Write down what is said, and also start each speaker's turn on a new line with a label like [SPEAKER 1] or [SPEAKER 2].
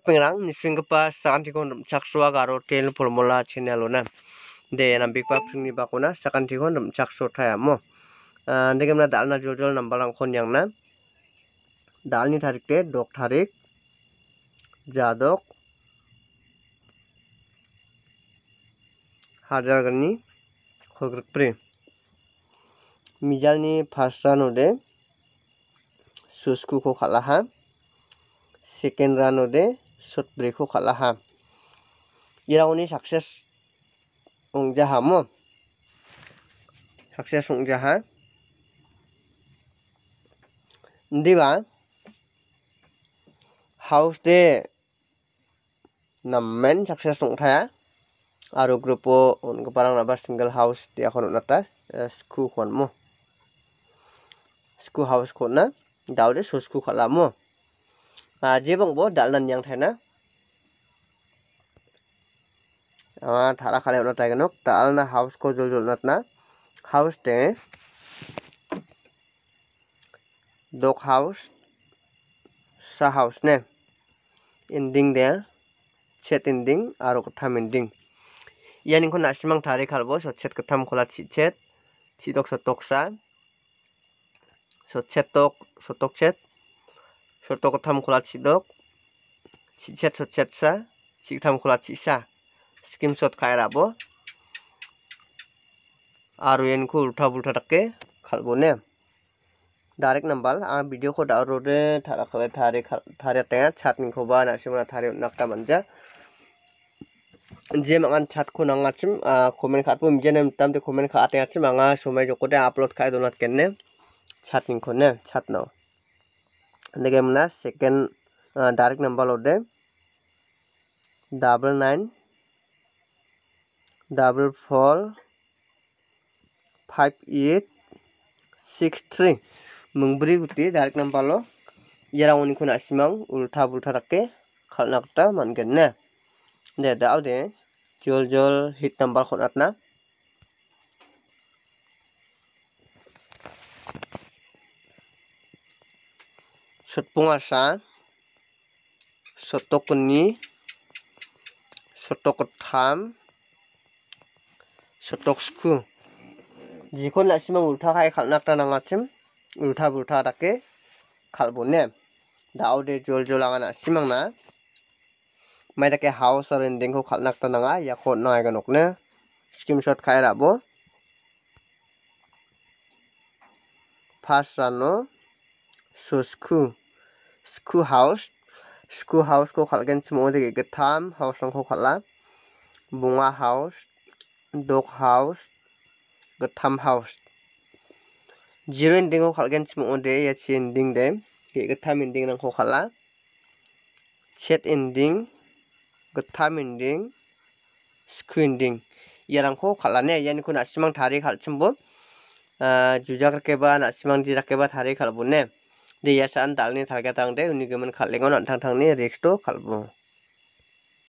[SPEAKER 1] pengrang nisringgipa sakantikon rimchaksua aro tel formula channel-ona de nambikpa phringni bakona sakantikon rimchakso tayamo degemna dalna joljol nambalangkon yangna dalni tarikte dok tarik jadok hajargani hogrikpri mijalni pasranode suskuko khalaha second ranode sotbreko khalaha irauni success ongjahamo success ongjaha ndiba house de nammen success ongthaya aro grupo ongparang naba single house de akhon nata sku khonmo sku house khona daude sosku khalamo jebongbo dalnan yang thaina thara khale ona taiganok dalna house ko joljol natna house te dog house sa house ne ending de set ending aro katham ending yani ko nasimang thari khalbo so set katham khola chichet chidok sotoksa so chetok sotok set sotok katham khola chidok chichet so chetsa chiktham khola chisa skim shot khairabo aro yenko ulta bulta takke khalbone direct nambal video ko download thara khale thari taya chatning ko ba nasimana thari nakta manja je mangan chat ko nangachim comment khatbo mijenem tamte comment kha atengachim anga somai jokode upload khai donat kenne chatning ko ne chatno degemna second direct number ode 99 44 5863 mungbri guti direct number lo yarawni ko nasimang ulta bulta takke khalnakta mangen ne de daude jol hit number khonatna sotpungasa sotokni sotokotham sotoksku jikon nasimang ulta khai khalnakta nangachim ulta bulta takke khalbone daude jol anga nasimangna mai take house or ending ko khalnakta nanga yakho naiga nokne screenshot khairabo first rano so sku house ko khalgen chimode getham house ko khala bunga house dog house getham house zero ending ko khalgen chimode yachi ending de getham ending nang ko khala set ending getham ending sku ending yarangko khalane yani ko nasimang thari khalchimbo jujakrake ba nasimang dirake ba thari khalbone de yasan dalni tharga tangde uni gemen khalengon antang tangni rex to khalbo।